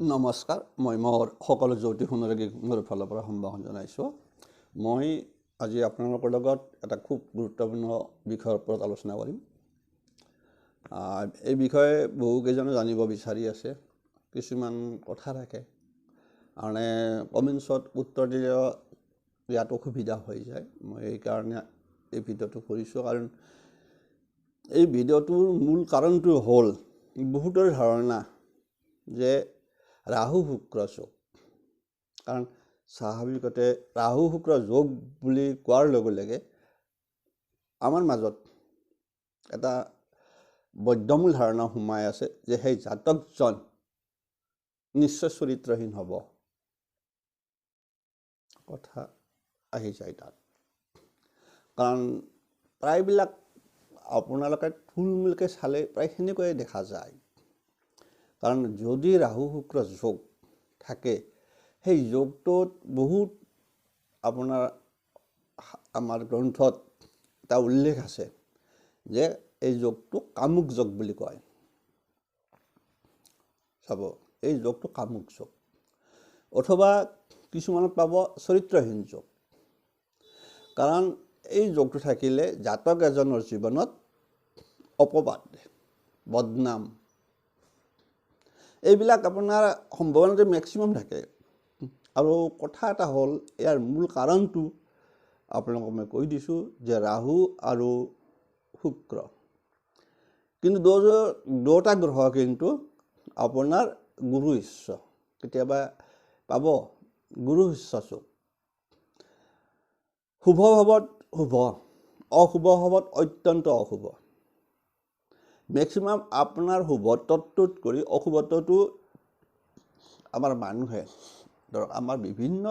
নমস্কাৰ মই মোৰ সকলো জ্যোতিষ অনুৰাগীৰ ফালৰ পৰা সম্ভাষণ জনাইছোঁ। মই আজি আপোনালোকৰ লগত এটা খুব গুৰুত্বপূৰ্ণ বিষয়ৰ ওপৰত আলোচনা কৰিম। এই বিষয়ে বহুকেইজনে জানিব বিচাৰি আছে, কিছুমান কথা থাকে মানে কমেণ্টছত উত্তৰ দিলে ইয়াত অসুবিধা হৈ যায়। মই এইকাৰণে এই ভিডিঅ'টো কৰিছোঁ, কাৰণ এই ভিডিঅ'টোৰ মূল কাৰণটো হ'ল বহুতৰ ধাৰণা যে ৰাহু শুক্ৰ যোগ। কাৰণ স্বাভাৱিকতে ৰাহু শুক্ৰ যোগ বুলি কোৱাৰ লগে লগে আমাৰ মাজত এটা বদ্ধমূল ধাৰণা সোমাই আছে যে সেই জাতকজন নিশ্চয় চৰিত্ৰহীন হ'ব। কথা আহি যায় তাত, কাৰণ প্ৰায়বিলাক আপোনালোকে থুলমূলকৈ চালে প্ৰায় সেনেকৈয়ে দেখা যায়। কাৰণ যদি ৰাহু শুক্ৰ যোগ থাকে, সেই যোগটোত বহুত আমাৰ গ্ৰন্থত এটা উল্লেখ আছে যে এই যোগটো কামুক যোগ বুলি কয়। চাব, এই যোগটো কামুক যোগ, অথবা কিছুমানত পাব চৰিত্ৰহীন যোগ। কাৰণ এই যোগটো থাকিলে জাতক এজনৰ জীৱনত অপবাদ, বদনাম এইবিলাক আপোনাৰ সম্ভাৱনাটো মেক্সিমাম থাকে। আৰু কথা এটা হ'ল, ইয়াৰ মূল কাৰণটো আপোনালোকক মই কৈ দিছোঁ যে ৰাহু আৰু শুক্ৰ, কিন্তু দুটা গ্ৰহ কিন্তু আপোনাৰ গুৰু শিষ্য। কেতিয়াবা পাব গুৰু শিষ্য যোগ। শুভ ভাৱত শুভ, অশুভ ভাৱত অত্যন্ত অশুভ। মেক্সিমাম আপোনাৰ শুভত্বটোত কৰি অশুভত্বটো আমাৰ মানুহে ধৰক আমাৰ বিভিন্ন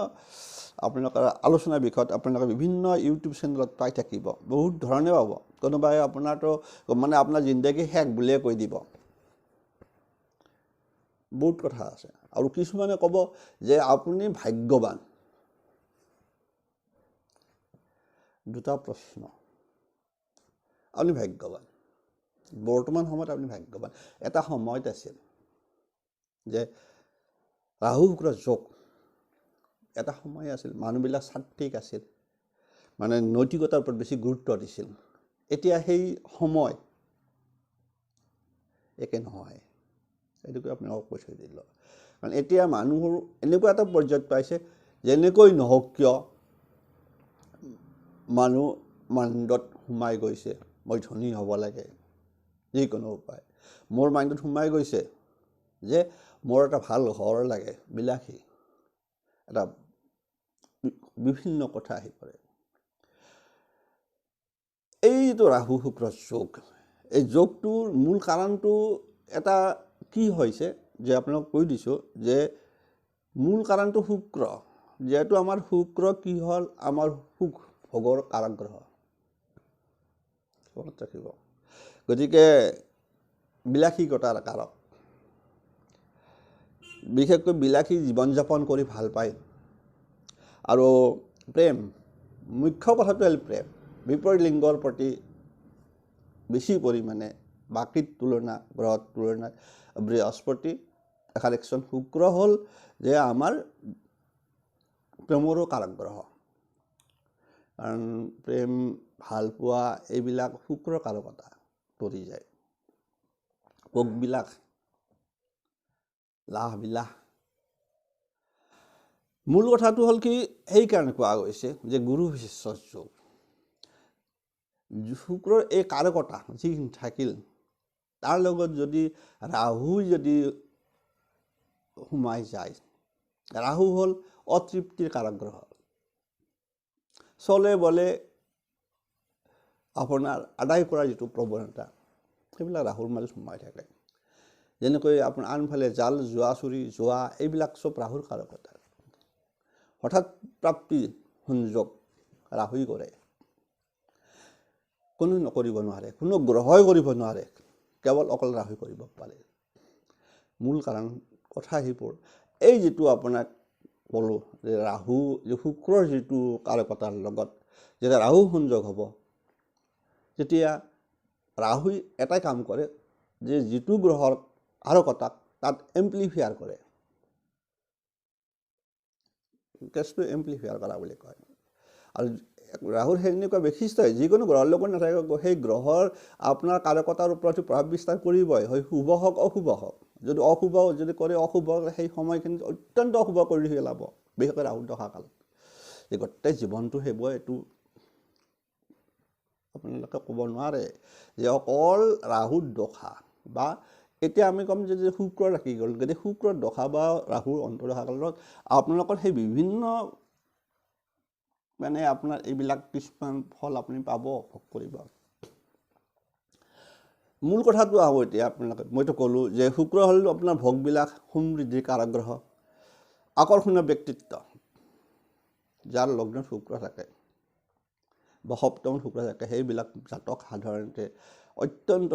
আপোনালোকৰ আলোচনাৰ বিষয়ত আপোনালোকে বিভিন্ন ইউটিউব চেনেলত পাই থাকিব, বহুত ধৰণে পাব। কোনোবাই আপোনাৰতো মানে আপোনাৰ জিন্দগী শেষ বুলিয়ে কৈ দিব, বহুত কথা আছে। আৰু কিছুমানে ক'ব যে আপুনি ভাগ্যৱান। দুটা প্ৰশ্ন, আপুনি ভাগ্যৱান, বৰ্তমান সময়ত আপুনি ভাগ্যৱান। এটা সময়ত আছিল যে ৰাহু শুক্ৰ যোগ, এটা সময় আছিল মানুহবিলাক চাত্বিক আছিল, মানে নৈতিকতাৰ ওপৰত বেছি গুৰুত্ব দিছিল। এতিয়া সেই সময় একে নহয়, এইটোকে আপোনালোকক কৈ থৈ দিলোঁ। কাৰণ এতিয়া মানুহৰ এনেকুৱা এটা পৰ্যায়ত পাইছে, যেনেকৈ নহওক কিয় মানুহ মাইণ্ডত সোমাই গৈছে মই ধনী হ'ব লাগে যিকোনো উপায়। মোৰ মাইণ্ডত সোমাই গৈছে যে মোৰ এটা ভাল ঘৰ লাগে, বিলাসী এটা, বিভিন্ন কথা আহি পৰে। এইটো ৰাহু শুক্ৰ যোগ, এই যোগটোৰ মূল কাৰণটো এটা কি হৈছে যে আপোনাক কৈ দিছোঁ যে মূল কাৰণটো শুক্ৰ। যিহেতু আমাৰ শুক্ৰ কি হ'ল, আমাৰ সুখ ভোগৰ কাৰক গ্ৰহ, মনত ৰাখিব। গতিকে বিলাসিকতাৰ কাৰক, বিশেষকৈ বিলাসী জীৱন যাপন কৰি ভাল পায়। আৰু প্ৰেম, মুখ্য কথাটো হ'ল প্ৰেম। বিপৰীত লিংগৰ প্ৰতি বেছি পৰিমাণে বাকীৰ গ্ৰহৰ তুলনাত বৃহস্পতি কানেকশ্যন শুক্ৰ হ'ল যে আমাৰ প্ৰেমৰো কাৰক গ্ৰহ। কাৰণ প্ৰেম, ভাল পোৱা এইবিলাক শুক্ৰ কাৰকতা পৰি যায়। ভোগবিলাক, লাহবিলাক। মূল কথাটো হ'ল কি, সেইকাৰণে কোৱা গৈছে যে গুৰু শিষ্য যোগ। শুক্ৰৰ এই কাৰকতা যি থাকিল, তাৰ লগত যদি ৰাহু যদি সোমাই যায়, ৰাহু হ'ল অতৃপ্তিৰ কাৰক গ্ৰহ। চলে বলে আপোনাৰ আদায় কৰাৰ যিটো প্ৰৱণতা, সেইবিলাক ৰাহুৰ মাজত সোমাই থাকে। যেনেকৈ আপোনাৰ আনফালে জাল জোৱা, চুৰি যোৱা, এইবিলাক চব ৰাহুৰ কাৰকতা। হঠাৎ প্ৰাপ্তি সংযোগ ৰাহুই কৰে, কোনো নকৰিব নোৱাৰে, কোনো গ্ৰহই কৰিব নোৱাৰে, কেৱল অকল ৰাহুই কৰিব পাৰে। মূল কাৰণ কথা সেইবোৰ। এই যিটো আপোনাক ক'লোঁ যে ৰাহু, যে শুক্ৰৰ যিটো কাৰকতাৰ লগত যেতিয়া ৰাহু সংযোগ হ'ব, তেতিয়া ৰাহুই এটাই কাম কৰে যে যিটো গ্ৰহৰ কাৰকতাক তাত এম্প্লিফায়াৰ কৰে, কেছটো এম্প্লিফায়াৰ কৰা বুলি কয়। আৰু ৰাহুৰ সেনেকুৱা বৈশিষ্ট্য যিকোনো গ্ৰহৰ লগত নাথাকে, সেই গ্ৰহৰ আপোনাৰ কাৰকতাৰ ওপৰত প্ৰভাৱ বিস্তাৰ কৰিবই, হয় শুভ হওক অশুভ হওক। যদি অশুভ যদি কৰে, অশুভ সেই সময়খিনিত অত্যন্ত অশুভ কৰি পেলাব, বিশেষকৈ ৰাহুৰ দশাকাল। এই গোটেই জীৱনটো সেইব, এইটো আপোনালোকে ক'ব নোৱাৰে যে অকল ৰাহুৰ দশা বা এতিয়া আমি ক'ম যে শুক্ৰ ৰাখি গ'ল, গতিকে শুক্ৰৰ দশা বা ৰাহুৰ অন্তৰ্দশাকালত আপোনালোকৰ সেই বিভিন্ন মানে আপোনাৰ এইবিলাক কিছুমান ফল আপুনি পাব, ভোগ কৰিব। মূল কথাটো আহোঁ এতিয়া আপোনালোকে, মইতো ক'লোঁ যে শুক্ৰ হ'ল আপোনাৰ ভোগবিলাক সমৃদ্ধিৰ কাৰক গ্ৰহ, আকৰ্ষণীয় ব্যক্তিত্ব, যাৰ লগ্নত শুক্ৰ থাকে বা সপ্তমত শুক্ৰ থাকে, সেইবিলাক জাতক সাধাৰণতে অত্যন্ত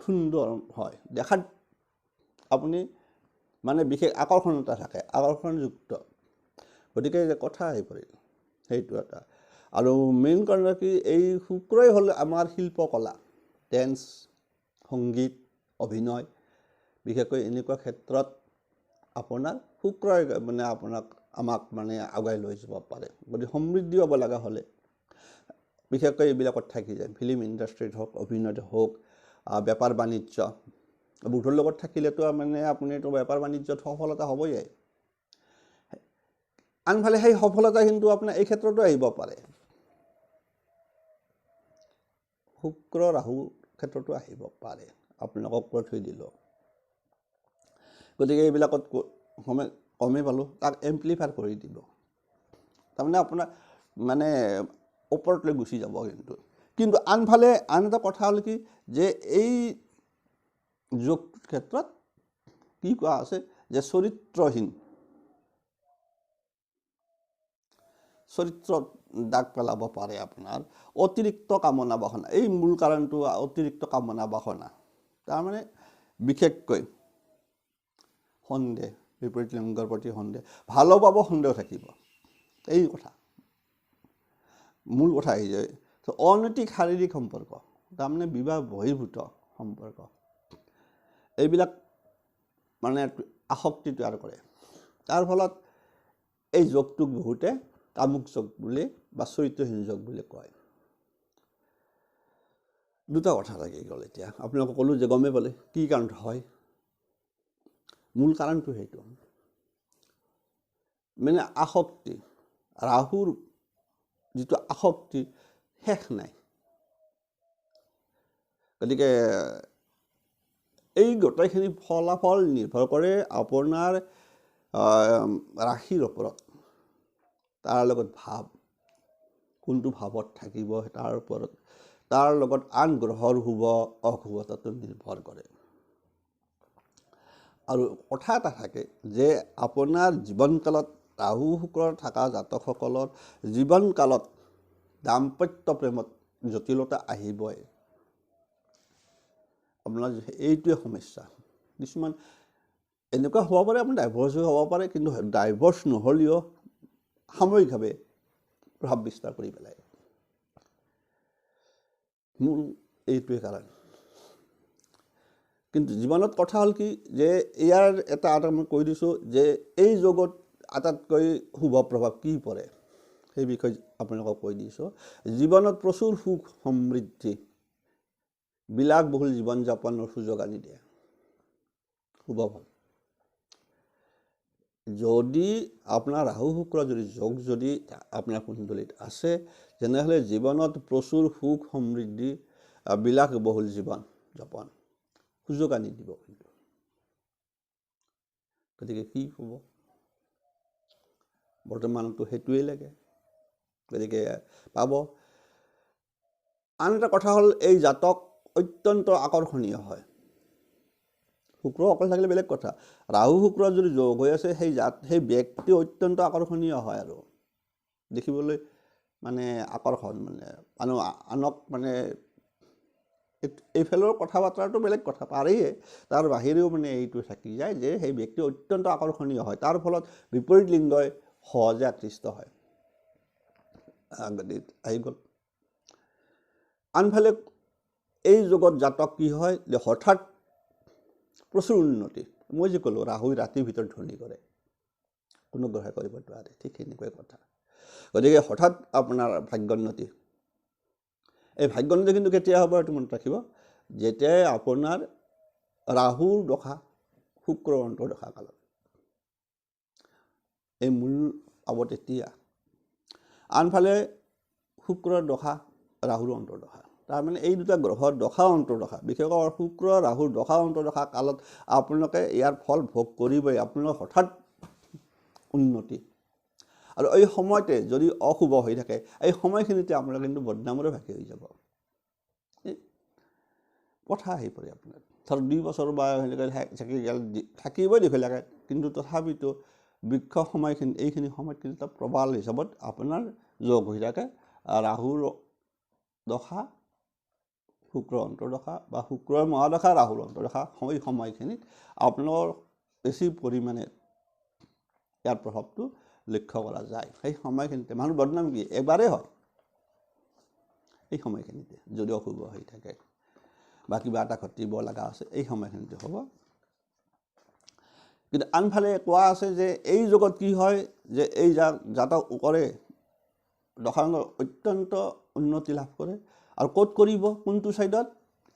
সুন্দৰ হয়, দেখাত আপুনি মানে বিশেষ আকৰ্ষণতা থাকে, আকৰ্ষণযুক্ত। গতিকে কথা আহি পৰিল সেইটো এটা। আৰু মেইন কাৰণ কি, এই শুক্ৰই হ'ল আমাৰ শিল্পকলা, ডেন্স, সংগীত, অভিনয়, বিশেষকৈ এনেকুৱা ক্ষেত্ৰত আপোনাৰ শুক্ৰই মানে আমাক মানে আগুৱাই লৈ যাব পাৰে। গতিকে সমৃদ্ধি হ'ব লগা হ'লে বিশেষকৈ এইবিলাকত থাকি যায়, ফিল্ম ইণ্ডাষ্ট্ৰীত হওক, অভিনয়ত হওক, বেপাৰ বাণিজ্য, বুধৰ লগত থাকিলেতো মানে আপুনিতো বেপাৰ বাণিজ্যত সফলতা হ'বই। আনফালে সেই সফলতা কিন্তু আপোনাৰ এই ক্ষেত্ৰতো আহিব পাৰে, শুক্ৰ ৰাহু ক্ষেত্ৰতো আহিব পাৰে, আপোনালোকক কৈ থৈ দিলোঁ। গতিকে এইবিলাকত কমেই পালোঁ, তাক এম্প্লিফায়াৰ কৰি দিব, তাৰমানে আপোনাৰ মানে ওপৰতলৈ গুচি যাব। কিন্তু আনফালে আন এটা কথা হ'ল কি, যে এই যোগটোৰ ক্ষেত্ৰত কি কোৱা আছে যে চৰিত্ৰত দাগ পেলাব পাৰে আপোনাৰ অতিৰিক্ত কামনা বাসনা। এই মূল কাৰণটো অতিৰিক্ত কামনা বাসনা, তাৰমানে বিশেষকৈ সন্দেহ, বিপৰীত লিংগৰ প্ৰতি সন্দেহ, ভালো পাব সন্দেহ থাকিব, এই কথা মূল কথা আহি যায়। অনৈতিক শাৰীৰিক সম্পৰ্ক, তাৰমানে বিবাহ বহিৰ্ভূত সম্পৰ্ক, এইবিলাক মানে আসক্তি তৈয়াৰ কৰে। তাৰ ফলত এই যোগটোক বহুতে কামুক যোগ বুলি বা চৰিত্ৰহীন যোগ বুলি কয়। দুটা কথা লাগি গ'ল। এতিয়া আপোনালোকক ক'লোঁ যে গমেই পালে কি কাৰণত হয়, মূল কাৰণটো সেইটো মানে আসক্তি। ৰাহুৰ যিটো আসক্তি শেষ নাই। গতিকে এই গোটেইখিনি ফলাফল নিৰ্ভৰ কৰে আপোনাৰ ৰাশিৰ ওপৰত, তাৰ লগত ভাৱ, কোনটো ভাৱত থাকিব তাৰ ওপৰত, তাৰ লগত আন গ্ৰহৰ শুভ অশুভতাটো নিৰ্ভৰ কৰে। আৰু কথা এটা থাকে যে আপোনাৰ জীৱনকালত ৰাহু শুক্ৰ থকা জাতকসকলৰ জীৱনকালত দাম্পত্য প্ৰেমত জটিলতা আহিবই। আপোনাৰ এইটোৱে সমস্যা। কিছুমান এনেকুৱা হ'ব পাৰে আপোনাৰ ডাইভৰ্চ হ'ব পাৰে, কিন্তু ডাইভৰ্চ নহ'লেও সাময়িকভাৱে প্ৰভাৱ বিস্তাৰ কৰি পেলায়। মূল এইটোৱে কাৰণ। কিন্তু জীৱনত কথা হ'ল কি, যে ইয়াৰ এটা মই কৈ দিছোঁ যে এই যোগত আটাইতকৈ শুভ প্ৰভাৱ কি পৰে সেই বিষয়ে আপোনালোকক কৈ দিছোঁ। জীৱনত প্ৰচুৰ সুখ সমৃদ্ধি, বিলাসবহুল জীৱন যাপনৰ সুযোগ আনি দিয়ে, শুভ ফল। যদি আপোনাৰ ৰাহু শুক্ৰ যোগ যদি আপোনাৰ কুণ্ডলীত আছে, তেনেহ'লে জীৱনত প্ৰচুৰ সুখ সমৃদ্ধি, বিলাসবহুল জীৱন যাপন সুযোগ আনি দিব। গতিকে কি হ'ব, বৰ্তমানতো সেইটোৱেই লাগে, গতিকে পাব। আন এটা কথা হ'ল এই জাতক অত্যন্ত আকৰ্ষণীয় হয়। শুক্ৰ অকল থাকিলে বেলেগ কথা, ৰাহু শুক্ৰ যদি যোগ হৈ আছে সেই ব্যক্তি অত্যন্ত আকৰ্ষণীয় হয় আৰু দেখিবলৈ মানে আকৰ্ষণ, মানে আনক মানে এইফালৰ কথা বতৰাটো বেলেগ কথা পাৰেই, তাৰ বাহিৰেও মানে এইটো থাকি যায় যে সেই ব্যক্তি অত্যন্ত আকৰ্ষণীয় হয়। তাৰ ফলত বিপৰীত লিংগই সহজে আকৃষ্ট হয়। আহি গ'ল। আনফালে এই যুগত জাতক কি হয়, যে হঠাৎ প্ৰচুৰ উন্নতি। মই যে ক'লোঁ ৰাহুই ৰাতিৰ ভিতৰত ধনী কৰে, কোনো গ্ৰহে কৰিব নোৱাৰে ঠিক সেনেকুৱাই কথা গতিকে হঠাৎ আপোনাৰ ভাগ্যোন্নতি এই ভাগ্যোন্নতি কিন্তু কেতিয়া হ'ব এইটো মনত ৰাখিব যেতিয়াই আপোনাৰ ৰাহুৰ দশা শুক্ৰৰ অন্তৰ্দশা কালত এই মূল পাব তেতিয়া আনফালে শুক্ৰৰ দশা ৰাহুৰ অন্তৰ্দশা তাৰমানে এই দুটা গ্ৰহৰ দশা অন্তৰ্দশা বিশেষকৈ শুক্ৰ ৰাহুৰ দশা অন্তৰ্দশা কালত আপোনালোকে ইয়াৰ ফল ভোগ কৰিবই আপোনালোকৰ হঠাৎ উন্নতি আৰু এই সময়তে যদি অশুভ হৈ থাকে এই সময়খিনিতে আপোনালোকে কিন্তু বদনামৰে ভাগি হৈ যাব কথা আহি পৰে আপোনাৰ ধৰক 2 বছৰ বা সেনেকৈ থাকিবই দেখি লাগে কিন্তু তথাপিতো বৃক্ষ সময়খিনি এইখিনি সময়ত কিন্তু এটা প্ৰবল হিচাপত আপোনাৰ যোগ হৈ থাকে ৰাহুৰ দশা শুক্ৰ অন্তৰ্দশা বা শুক্ৰৰ মহাদশা ৰাহুৰ অন্তৰ্দশা এই সময়খিনিত আপোনালোকৰ বেছি পৰিমাণে ইয়াৰ প্ৰভাৱটো লক্ষ্য কৰা যায় সেই সময়খিনিতে মানুহ বদনাম কি এবাৰে হয় এই সময়খিনিতে যদি অশুভ হৈ থাকে বা কিবা এটা ঘটিব লগা আছে এই সময়খিনিতে হ'ব কিন্তু আনফালে কোৱা আছে যে এই যুগত কি হয় যে এই জাতক কৰে দশাংগ অত্যন্ত উন্নতি লাভ কৰে আৰু ক'ত কৰিব কোনটো ছাইডত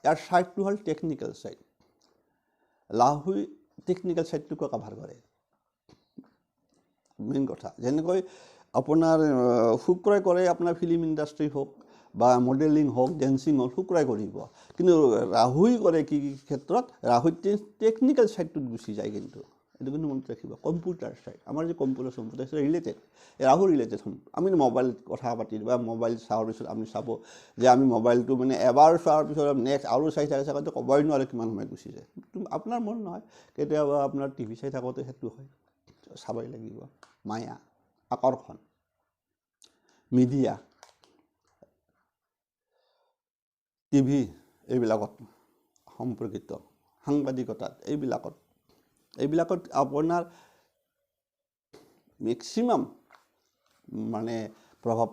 ইয়াৰ ছাইডটো হ'ল টেকনিকেল ছাইড লাহুই টেকনিকেল ছাইডটোকে কভাৰ কৰে মেইন কথা যেনেকৈ আপোনাৰ শুক্ৰই কৰে আপোনাৰ ফিল্ম ইণ্ডাষ্ট্ৰি হওক বা মডেলিং হওক ডেন্সিং হওক শুক্ৰই কৰিব কিন্তু ৰাহুই কৰে কি ক্ষেত্ৰত ৰাহুই টেকনিকেল ছাইডটোত গুচি যায় কিন্তু এইটো কিন্তু মনত ৰাখিব কম্পিউটাৰ ছাইড আমাৰ যে কম্পিউটাৰ ৰিলেটেড ৰাহু ৰিলেটেড হ'ম আমি মোবাইল কথা পাতি বা মোবাইল চোৱাৰ পিছত আমি চাব যে আমি মোবাইলটো মানে এবাৰ চোৱাৰ পিছত নেক্সট আৰু চাই থাকোঁতে ক'বই নোৱাৰে কিমান সময় গুচি যায় আপোনাৰ মন নহয় কেতিয়াবা আপোনাৰ টিভি চাই থাকোঁতে সেইটো হয় চাবই লাগিব মায়া আকৰ্ষণ মিডিয়া টিভি এইবিলাকত সম্পৰ্কিত সাংবাদিকতাত এইবিলাকত আপোনাৰ মেক্সিমাম মানে প্ৰভাৱ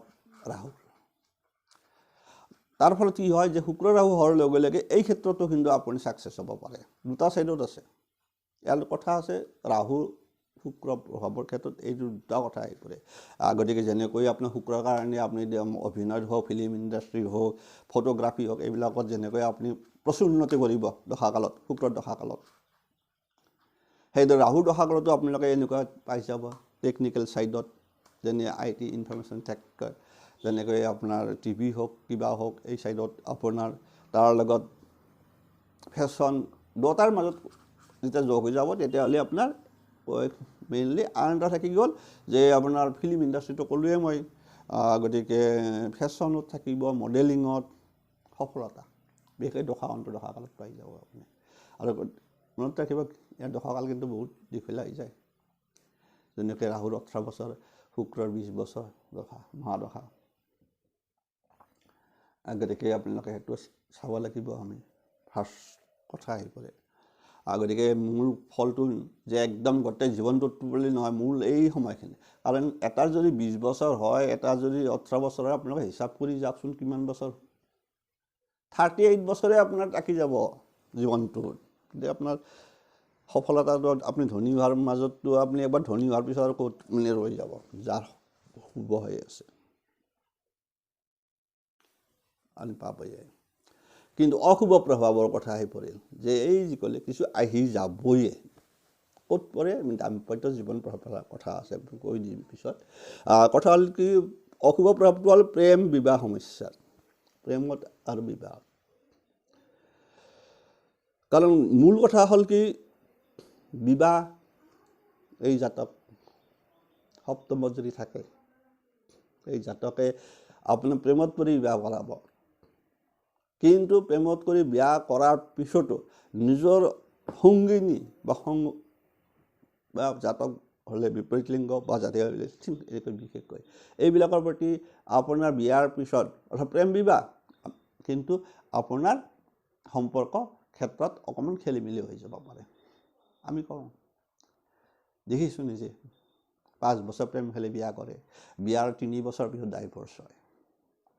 ৰাহু তাৰ ফলত কি হয় যে শুক্ৰ ৰাহু হোৱাৰ লগে লগে এই ক্ষেত্ৰতো কিন্তু আপুনি ছাকচেছ হ'ব পাৰে দুটা ছাইডত আছে ইয়াৰ কথা আছে ৰাহু শুক্ৰ প্ৰভাৱৰ ক্ষেত্ৰত এই দুটা কথা আহি পৰে গতিকে যেনেকৈ আপোনাৰ শুক্ৰৰ কাৰণে আপুনি অভিনয় হওক ফিল্ম ইণ্ডাষ্ট্ৰি হওক ফটোগ্ৰাফী হওক এইবিলাকত যেনেকৈ আপুনি প্ৰচুৰ উন্নতি কৰিব দশাকালত শুক্ৰৰ দশাকালত সেইদৰে ৰাহুৰ দশাকালতো আপোনালোকে এনেকুৱা পাই যাব টেকনিকেল ছাইডত যেনে IT ইনফৰমেশ্যন টেক যেনেকৈ আপোনাৰ টিভি হওক কিবা হওক এই ছাইডত আপোনাৰ তাৰ লগত ফেশ্বন দুটাৰ মাজত যেতিয়া যোগ হৈ যাব তেতিয়াহ'লে আপোনাৰ মেইনলি আন এটা থাকি গ'ল যে আপোনাৰ ফিল্ম ইণ্ডাষ্ট্ৰিটো ক'লোৱে মই গতিকে ফেশ্বনত থাকিব মডেলিঙত সফলতা বিশেষকৈ দশা অন্তৰ্দশা কালত পাই যাব আপুনি আৰু মনত ৰাখিব ইয়াৰ দশাকাল কিন্তু বহুত দীঘলীয়া হৈ যায় যেনেকৈ ৰাহুৰ 18 বছৰ শুক্ৰৰ 20 বছৰ দশা মহাদশা গতিকে আপোনালোকে সেইটো চাব লাগিব আমি ফাৰ্ষ্ট কথা আহি পৰে গতিকে মূল ফলটো যে একদম গোটেই জীৱনটোত বুলি নহয় মূল এই সময়খিনি কাৰণ এটাৰ যদি 20 বছৰ হয় এটা যদি 18 বছৰ হয় আপোনালোকে হিচাপ কৰি যাওকচোন কিমান বছৰ 38 বছৰে আপোনাৰ থাকি যাব জীৱনটোত কিন্তু আপোনাৰ সফলতাটো আপুনি ধনী হোৱাৰ মাজতো আপুনি একবাৰ ধনী হোৱাৰ পিছত আৰু ক'ত মানে ৰৈ যাব যাৰ শুভ হৈ আছে আমি পাবই কিন্তু অশুভ প্ৰভাৱৰ কথা আহি পৰিল যে এই যি ক'লে কিছু আহি যাবয়ে ক'ত পৰে দাম্পত্য জীৱন প্ৰভাৱৰ কথা আছে কৈ দিম পিছত কথা হ'ল কি অশুভ প্ৰভাৱটো হ'ল প্ৰেম বিবাহ সমস্যা প্ৰেমত আৰু বিবাহ কাৰণ মূল কথা হ'ল কি বিবাহ এই জাতক সপ্তমত যদি থাকে এই জাতকে আপোনাৰ প্ৰেমত পৰি বিবাহ কৰাব কিন্তু প্ৰেমত কৰি বিয়া কৰাৰ পিছতো নিজৰ সংগিনী বা জাতক হ'লে বিপৰীত লিংগ বা জাতি হ'লে বিশেষকৈ এইবিলাকৰ প্ৰতি আপোনাৰ বিয়াৰ পিছত অৰ্থাৎ প্ৰেম বিবাহ কিন্তু আপোনাৰ সম্পৰ্ক ক্ষেত্ৰত অকণমান খেলি মেলি হৈ যাব পাৰে আমি কওঁ দেখিছোঁ নিজে 5 বছৰ প্ৰেম খেলি বিয়া কৰে বিয়াৰ 3 বছৰ পিছত ডাইভৰ্চ হয়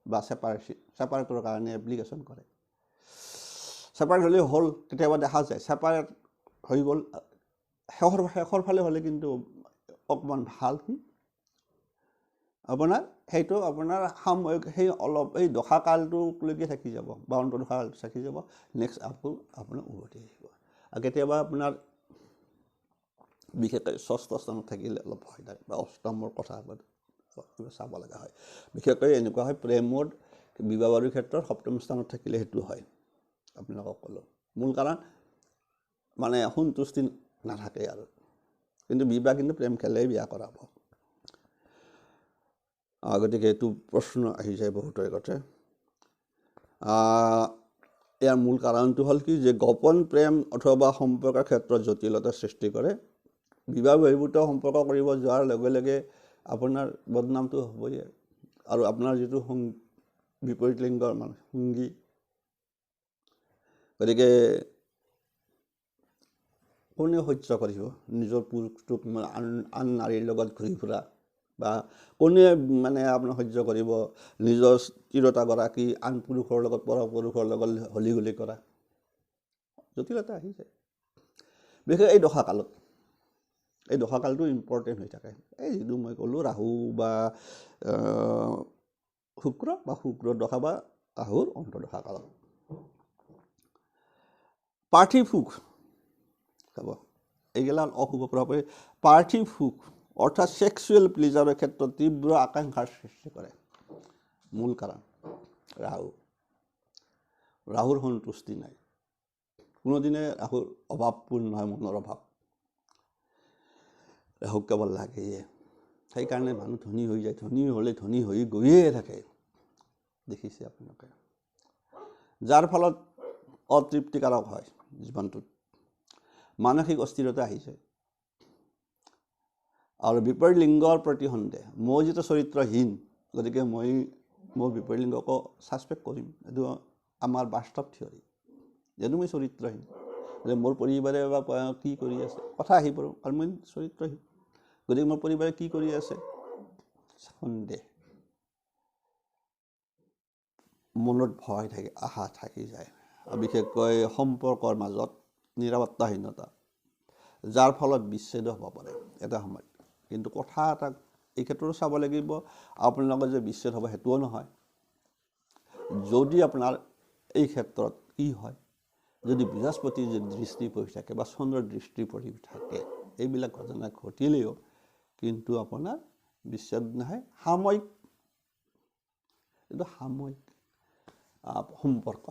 বা সেপাৰেটৰ কাৰণে এপ্লিকেশ্যন কৰে সেপাৰেট হ'লে হ'ল কেতিয়াবা দেখা যায় সেপাৰেট হৈ গ'ল শেষৰ ফালে হ'লে কিন্তু অকণমান ভাল কি আপোনাৰ সেইটো আপোনাৰ সাময়িক সেই অলপ এই দশাকালটোলৈকে থাকি যাব বা অন্তৰ্দশাকাল থাকি যাব নেক্সট আকৌ আপোনাৰ উভতি আহিব আৰু কেতিয়াবা আপোনাৰ বিশেষকৈ ষষ্ঠ স্থানত থাকিলে অলপ ভয় লাগে বা অষ্টমৰ কথা কিবা চাব লগা হয় বিশেষকৈ এনেকুৱা হয় প্ৰেমৰ বিবাহ বাৰুৰ ক্ষেত্ৰত সপ্তম স্থানত থাকিলে সেইটো হয় আপোনালোকক ক'লোঁ মূল কাৰণ মানে সন্তুষ্টি নাথাকে আৰু কিন্তু বিবাহ কিন্তু প্ৰেম খেলেই বিয়া কৰাব গতিকে এইটো প্ৰশ্ন আহি যায় বহুতৰ আগতে ইয়াৰ মূল কাৰণটো হ'ল কি যে গোপন প্ৰেম অথবা সম্পৰ্কৰ ক্ষেত্ৰত জটিলতা সৃষ্টি কৰে বিবাহ বহিৰ্ভূত সম্পৰ্ক কৰিব যোৱাৰ লগে লগে আপোনাৰ বদনামটো হ'বই আৰু আপোনাৰ যিটো বিপৰীত লিংগৰ মানে সংগী গতিকে কোনে সহ্য কৰিব নিজৰ পুৰুষটোক আন নাৰীৰ লগত ঘূৰি ফুৰা বা কোনে মানে আপোনাৰ সহ্য কৰিব নিজৰ তিৰোতাগৰাকী আন পুৰুষৰ লগত পৰ পুৰুষৰ লগত হলি গলি কৰা জটিলতা আহি যায় বিশেষকৈ এই দশাকালটো ইম্পৰ্টেণ্ট হৈ থাকে এই যিটো মই ক'লোঁ ৰাহু বা শুক্ৰ দশা বা ৰাহুৰ অন্তৰ্দশা কালত পাৰ্থিৱ সুখ চাব এইগিলা অশুভ প্ৰভাৱ পাৰ্থিৱ সুখ অৰ্থাৎ সেক্সুৱেল প্লিজাৰৰ ক্ষেত্ৰত তীব্ৰ আকাংক্ষাৰ সৃষ্টি কৰে মূল কাৰণ ৰাহুৰ সন্তুষ্টি নাই কোনোদিনে ৰাহুৰ অভাৱপূৰ্ণ নহয় মনৰ অভাৱ ৰাহুক কেৱল লাগেয়ে সেইকাৰণে মানুহ ধনী হৈ যায় ধনী হ'লে ধনী হৈ গৈয়ে থাকে দেখিছে আপোনালোকে যাৰ ফলত অতৃপ্তিকাৰক হয় জীৱনটোত মানসিক অস্থিৰতা আহিছে আৰু বিপৰীত লিংগৰ প্ৰতি সন্দেহ মই যিটো চৰিত্ৰহীন গতিকে মই মোৰ বিপৰীত লিংগকো ছাছপেক্ট কৰিম এইটো আমাৰ বাস্তৱ থিয়ৰী যেনে মই চৰিত্ৰহীন মোৰ পৰিবাৰে বা কি কৰি আছে কথা আহি পৰোঁ আৰু মই চৰিত্ৰহীন গতিকে মোৰ পৰিবাৰে কি কৰি আছে সন্দেহ মনত ভয় থাকে আশা থাকি যায় আৰু বিশেষকৈ সম্পৰ্কৰ মাজত নিৰাপত্তাহীনতা যাৰ ফলত বিচ্ছেদ হ'ব পাৰে এটা সময়ত কিন্তু কথা এটা এই ক্ষেত্ৰতো চাব লাগিব আপোনালোকৰ যে বিচ্ছেদ হ'ব সেইটোও নহয় যদি আপোনাৰ এই ক্ষেত্ৰত কি হয় যদি বৃহস্পতিৰ যদি দৃষ্টি পৰি থাকে বা চন্দ্ৰৰ দৃষ্টি পৰি থাকে এইবিলাক ঘটনা ঘটিলেও কিন্তু আপোনাৰ বিচ্ছেদ নহয় সাময়িক সম্পৰ্ক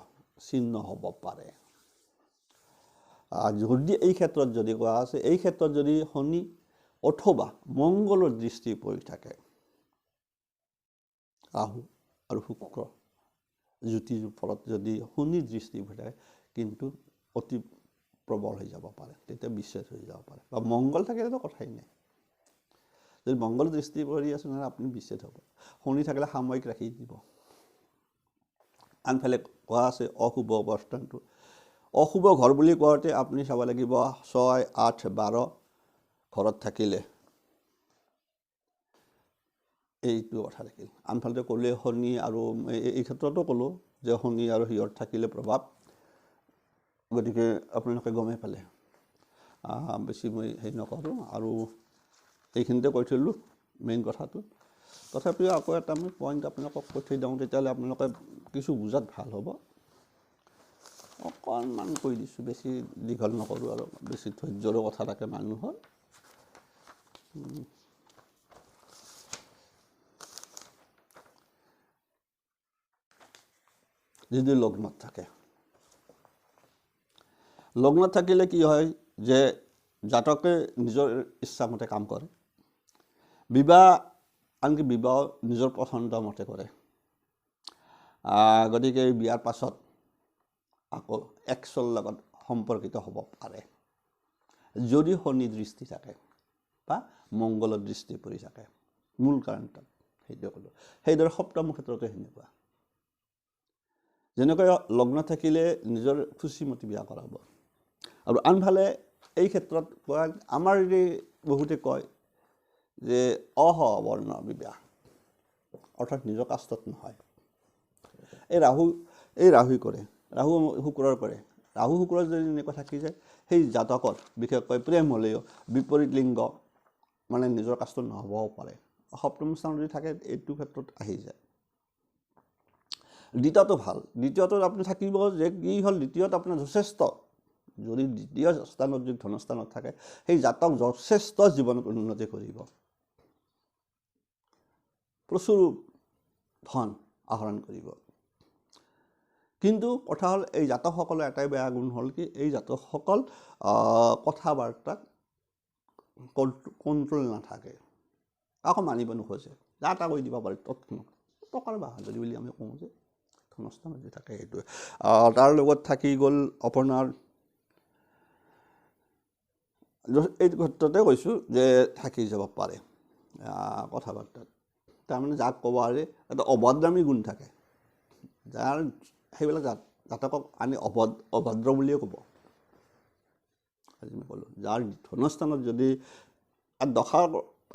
ছিন্ন হ'ব পাৰে যদি এই ক্ষেত্ৰত যদি কোৱা আছে এই ক্ষেত্ৰত যদি শনি অথবা মংগলৰ দৃষ্টি পৰি থাকে ৰাহু আৰু শুক্ৰ জ্যোতিৰ ফলত যদি শনিৰ দৃষ্টি পৰি থাকে কিন্তু অতি প্ৰবল হৈ যাব পাৰে তেতিয়া বিচ্ছেদ হৈ যাব পাৰে বা মংগল থাকিলেতো কথাই নাই যদি মংগল দৃষ্টি পৰি আছে নহয় আপুনি বিচ্ছেদ হ'ব শনি থাকিলে সাময়িক ৰাখি দিব আনফালে কোৱা আছে অশুভ অৱস্থানটো অশুভ ঘৰ বুলি কওঁতে আপুনি চাব লাগিব 6, 8, 12 ঘৰত থাকিলে এইটো কথা থাকিল আনফালে ক'লে শনি আৰু এই ক্ষেত্ৰতো ক'লোঁ যে শনি আৰু সিহঁত থাকিলে প্ৰভাৱ গতিকে আপোনালোকে গমেই পালে বেছি মই হেৰি নকৰোঁ আৰু এইখিনিতে কৈ থলোঁ মেইন কথাটো তথাপিও আকৌ এটা মই পইণ্ট আপোনালোকক কৈ থৈ দিওঁ তেতিয়াহ'লে আপোনালোকে কিছু বুজাত ভাল হ'ব অকণমান কৈ দিছোঁ বেছি দীঘল নকৰোঁ আৰু বেছি ধৈৰ্যৰো কথা থাকে মানুহৰ যদি লগ্নত থাকে লগ্নত থাকিলে কি হয় যে জাতকে নিজৰ ইচ্ছামতে কাম কৰে বিবাহ আনকি বিবাহ নিজৰ পচন্দ মতে কৰে গতিকে বিয়াৰ পাছত আকৌ এক্সৰ লগত সম্পৰ্কিত হ'ব পাৰে যদি শনি দৃষ্টি থাকে বা মংগলৰ দৃষ্টি পৰি থাকে মূল কাৰণটো সেইটো ক'লোঁ সেইদৰে সপ্তম ক্ষেত্ৰতে সেনেকুৱা যেনেকৈ লগ্ন থাকিলে নিজৰ খুচিমতি বিয়া কৰাব আৰু আনফালে এই ক্ষেত্ৰত কোৱা আমাৰ বহুতে কয় যে অসবৰ্ণ বিবাহ অৰ্থাৎ নিজৰ কাষ্টত নহয় এই ৰাহুই কৰে ৰাহু শুক্ৰৰ কৰে ৰাহু শুক্ৰৰ যদি এনেকুৱা থাকি যায় সেই জাতকৰ বিশেষকৈ প্ৰেম হ'লেও বিপৰীত লিংগ মানে নিজৰ কাজটো নহ'বও পাৰে। সপ্তম স্থানত যদি থাকে এইটো ক্ষেত্ৰত আহি যায়। দ্বিতীয়টো ভাল। দ্বিতীয়টো আপুনি থাকিব যে কি হ'ল, দ্বিতীয়ত আপোনাৰ যথেষ্ট, যদি দ্বিতীয় স্থানত যদি ধনস্থানত থাকে সেই জাতক যথেষ্ট জীৱনত উন্নতি কৰিব, প্ৰচুৰ ধন আহৰণ কৰিব। কিন্তু কথা হ'ল এই জাতকসকলৰ এটাই বেয়া গুণ হ'ল কি, এই জাতকসকল কথা বাৰ্তাত কণ্ট্ৰল নাথাকে, আকৌ মানিব নোখোজে, যা তা কৈ দিব পাৰে তৎক্ষণাত, টকাৰ বাহাদুৰি বুলি আমি কওঁ যে ধনস্থানত যদি থাকে সেইটোৱে। তাৰ লগত থাকি গ'ল আপোনাৰ, এই ক্ষেত্ৰতে কৈছোঁ যে থাকি যাব পাৰে কথা বাৰ্তাত, তাৰমানে যাক ক'ব পাৰে এটা অভদ্ৰামী গুণ থাকে, যাৰ সেইবিলাক জাতকক আনি অভদ্ৰ বুলিয়ে ক'ব। আজি মই ক'লোঁ যাৰ ধনস্থানত যদি দশা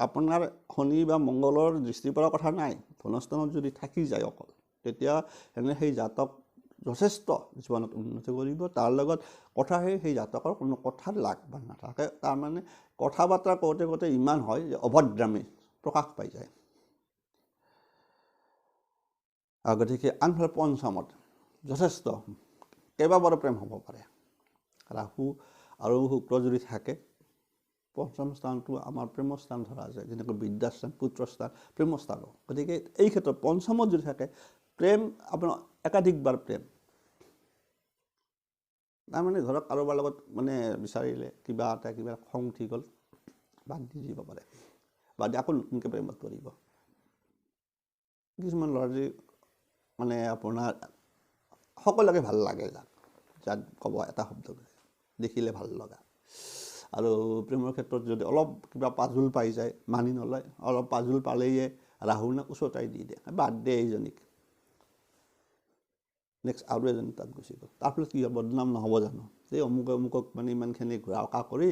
আপোনাৰ শনি বা মংগলৰ দৃষ্টিৰ পৰা কথা নাই, ধনস্থানত যদি থাকি যায় অকল, তেতিয়া এনে সেই জাতক যথেষ্ট জীৱনত উন্নতি কৰিব। তাৰ লগত কথা সেই জাতকৰ কোনো কথাত লাগ বা নাথাকে, তাৰমানে কথা বাৰ্তা কওঁতে কওঁতে ইমান হয় যে অভদ্ৰামী প্ৰকাশ পাই যায়। গতিকে আনফালে পঞ্চমত যথেষ্ট কেইবাবাৰো প্ৰেম হ'ব পাৰে। ৰাহু আৰু শুক্ৰ যদি থাকে, পঞ্চম স্থানটো আমাৰ প্ৰেমৰ স্থান ধৰা যায়, যেনেকৈ বিদ্যাস্থান, পুত্ৰস্থান, প্ৰেমৰ স্থান। গতিকে এই ক্ষেত্ৰত পঞ্চমত যদি থাকে প্ৰেম, আপোনাৰ একাধিকবাৰ প্ৰেম, তাৰমানে ধৰক কাৰোবাৰ লগত মানে বিচাৰিলে কিবা খং উঠি গ'ল, বাদ দি দিব পাৰে, বাদ দি আকৌ নতুনকৈ প্ৰেমত পৰিব। কিছুমান ল'ৰা যি মানে আপোনাৰ সকলোকে ভাল লাগে, যাক ক'ব এটা শব্দ দেখিলে ভাল লগা, আৰু প্ৰেমৰ ক্ষেত্ৰত যদি অলপ কিবা পাজুল পাই যায় মানি নলয়, অলপ পাজুল পালেয়ে ৰাহুনে উচতাই দি দিয়ে, বাদ দে এইজনীক, নেক্সট আৰু এজনী তাত গুচি গ'ল। তাৰ ফলত কি হ'ব, বদনাম নহ'ব জানো, এই অমুকক মানে ইমানখিনি ঘূৰা অকা কৰি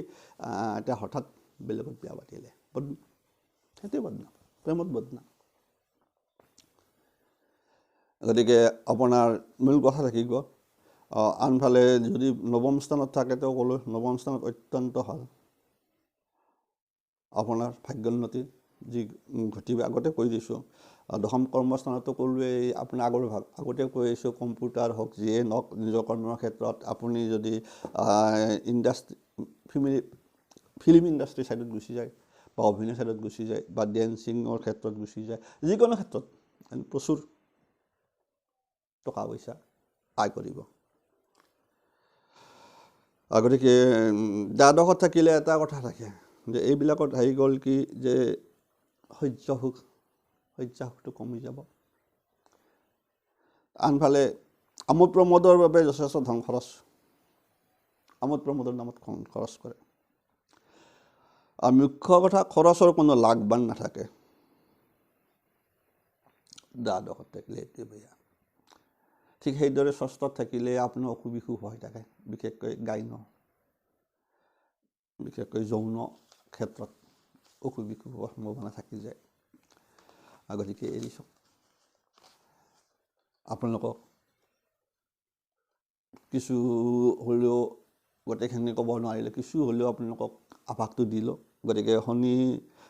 এতিয়া হঠাৎ বেলেগত বিয়া পাতিলে, সেইটোৱে বদনাম, প্ৰেমত বদনাম। গতিকে আপোনাৰ মূল কথা থাকিব। আনফালে যদি নৱম স্থানত থাকে, তেওঁ ক'লোঁ নৱম স্থানত অত্যন্ত ভাল আপোনাৰ ভাগ্যোন্নতি যি ঘটিব, আগতে কৈ দিছোঁ। দশম কৰ্মস্থানতো ক'লোৱেই, আপুনি আগতে কৈ আহিছোঁ, কম্পিউটাৰ হওক যিয়ে নহওক, নিজৰ কৰ্মৰ ক্ষেত্ৰত আপুনি যদি ফিল্ম ইণ্ডাষ্ট্ৰী ছাইডত গুচি যায়, বা অভিনয় ছাইডত গুচি যায়, বা ডেন্সিঙৰ ক্ষেত্ৰত গুচি যায়, যিকোনো ক্ষেত্ৰত প্ৰচুৰ টকা পইচা আয় কৰিব। গতিকে দ্বাদশত থাকিলে এটা কথা থাকে যে এইবিলাকত আহি গ'ল কি, যে শয্যাসুখটো কমি যাব। আনফালে আমোদ প্ৰমোদৰ বাবে যথেষ্ট ধন খৰচ, আমোদ প্ৰমোদৰ নামত খৰচ কৰে। আৰু মুখ্য কথা, খৰচৰ কোনো লাগ-বান নাথাকে দ্বাদশত থাকিলে, এইটোৱে বেয়া। ঠিক সেইদৰে ষষ্ঠত থাকিলে আপোনাৰ অসুখ বিসুখ হৈ থাকে, বিশেষকৈ যৌন ক্ষেত্ৰত অসুখ বিসুখৰ সম্ভাৱনা থাকি যায়। গতিকে এৰিছোঁ আপোনালোকক, কিছু হ'লেও গোটেইখিনি ক'ব নোৱাৰিলে, কিছু হ'লেও আপোনালোকক আভাসটো দিলোঁ। গতিকে শনি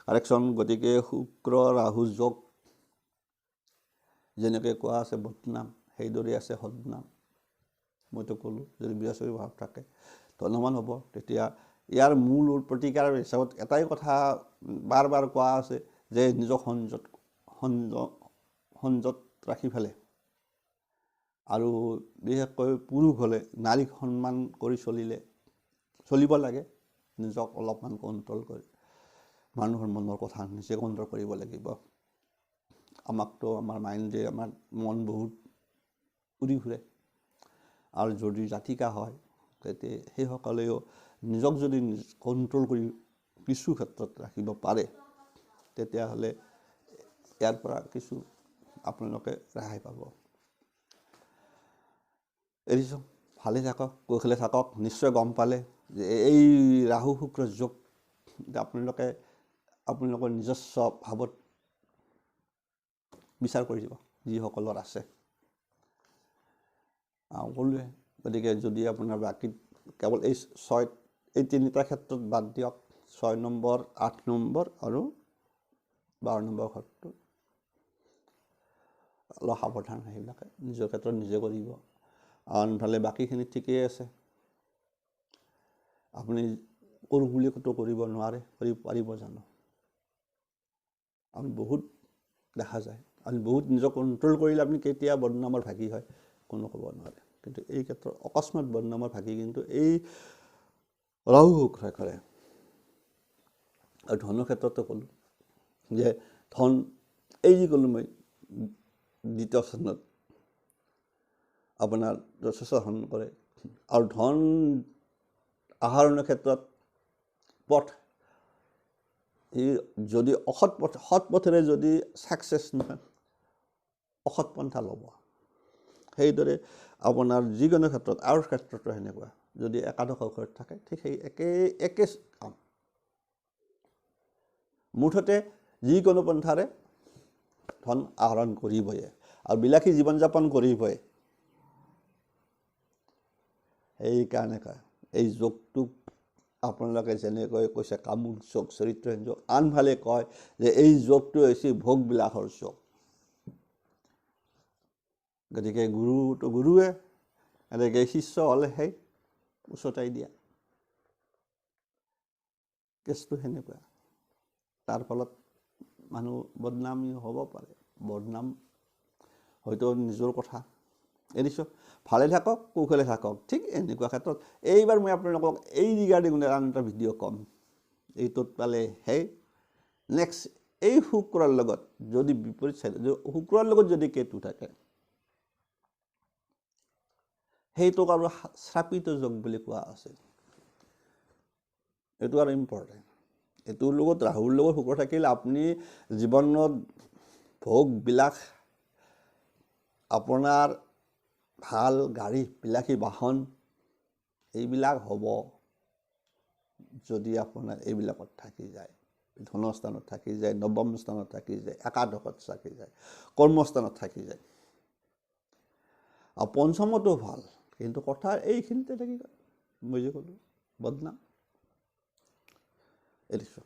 কাৰেকশ্যন, গতিকে শুক্ৰ ৰাহু যোগ যেনেকৈ কোৱা আছে বদনাম, সেইদৰে আছে সদনাম। মইতো ক'লোঁ যদি বৃহস্পতি ভাৱ থাকে ধনৱান হ'ব। তেতিয়া ইয়াৰ মূল প্ৰতিকাৰ হিচাপত এটাই কথা বাৰ বাৰ কোৱা আছে যে নিজক সংযত ৰাখি ফেলে, আৰু বিশেষকৈ পুৰুষ হ'লে নাৰীক সন্মান কৰি চলিব লাগে, নিজক অলপমান কণ্ট্ৰল কৰি, মানুহৰ মনৰ কথা নিজে কণ্ট্ৰল কৰিব লাগিব। আমাকতো আমাৰ মাইণ্ডে, আমাৰ মন বহুত উৰি ফুৰে, আৰু যদি জাতিকা হয় তেতিয়া সেইসকলেও নিজক যদি কণ্ট্ৰল কৰি কিছু ক্ষেত্ৰত ৰাখিব পাৰে, তেতিয়াহ'লে ইয়াৰ পৰা কিছু আপোনালোকে ৰেহাই পাব। এৰিছোঁ, ভালে থাকক, কুশলে থাকক। নিশ্চয় গম পালে যে এই ৰাহু শুক্ৰ যোগ আপোনালোকৰ নিজস্ব ভাৱত বিচাৰ কৰিব, যিসকলৰ আছে। ক'লোৱে, গতিকে যদি আপোনাৰ বাকী কেৱল এই তিনিটা ক্ষেত্ৰত বাদ দিয়ক, 6 নম্বৰ 8 নম্বৰ আৰু 12 নম্বৰ ঘৰটো অলপ সাৱধান সেইবিলাকে নিজৰ ক্ষেত্ৰত নিজে কৰিব আনফালে বাকীখিনি ঠিকেই আছে আপুনি কৰোঁ বুলি কতো কৰিব নোৱাৰে কৰিব পাৰিব জানো আমি বহুত দেখা যায় আমি বহুত নিজক কণ্ট্ৰল কৰিলে আপুনি কেতিয়া বদনামৰ ভাগি হয় কোনো ক'ব নোৱাৰে কিন্তু এই ক্ষেত্ৰত অকস্মাত বদনামৰ ভাগি কিন্তু এই ৰাহু শুক্ৰই কৰে আৰু ধনৰ ক্ষেত্ৰতো ক'লোঁ যে ধন এই যি ক'লোঁ মই দ্বিতীয় স্থানত আপোনাৰ যথেষ্ট ধন কৰে আৰু ধন আহৰণৰ ক্ষেত্ৰত পথ যদি সৎ পথেৰে যদি ছাকচেছ নহয় অসৎ পন্থা ল'ব সেইদৰে আপোনাৰ যিকোনো ক্ষেত্ৰত আৰু ক্ষেত্ৰতো সেনেকুৱা যদি একাদশ ঘৰত থাকে ঠিক সেই একে কাম মুঠতে যিকোনো পন্থাৰে ধন আহৰণ কৰিবই আৰু বিলাসী জীৱন যাপন কৰিবই সেইকাৰণে কয় এই যোগটোক আপোনালোকে যেনেকৈ কৈছে কামুক যোগ চৰিত্ৰহীন যোগ আনফালে কয় যে এই যোগটো হৈছে ভোগ বিলাসৰ যোগ গতিকে গুৰুটো গুৰুৱে এনেকৈ শিষ্য হ'লে সেই উচতাই দিয়া কেছটো সেনেকুৱা তাৰ ফলত মানুহ বদনামী হ'ব পাৰে বদনাম হয়তো নিজৰ কথা এৰিছোঁ ভালে থাকক কুশলে থাকক ঠিক এনেকুৱা ক্ষেত্ৰত এইবাৰ মই আপোনালোকক এই ৰিগাৰ্ডিং আন এটা ভিডিঅ' ক'ম এইটোত পালে সেই নেক্সট এই শুক্ৰৰ লগত যদি বিপৰীত চাইড শুক্ৰৰ লগত যদি কেতু থাকে সেইটোক আৰু শ্ৰাপিত যোগ বুলি কোৱা আছে এইটো আৰু ইম্পৰ্টেণ্ট এইটোৰ লগত ৰাহুৰ লগত শুক্ৰ থাকিলে আপুনি জীৱনত ভোগ বিলাস আপোনাৰ ভাল গাড়ী বিলাসী বাহন এইবিলাক হ'ব যদি আপোনাৰ এইবিলাকত থাকি যায় ধনস্থানত থাকি যায় নৱম স্থানত থাকি যায় একাদশত থাকি যায় কৰ্মস্থানত থাকি যায় আৰু পঞ্চমতো ভাল কিন্তু কথা এইখিনিতে থাকি গ'ল মই যে ক'লোঁ বদনাম এৰিছোঁ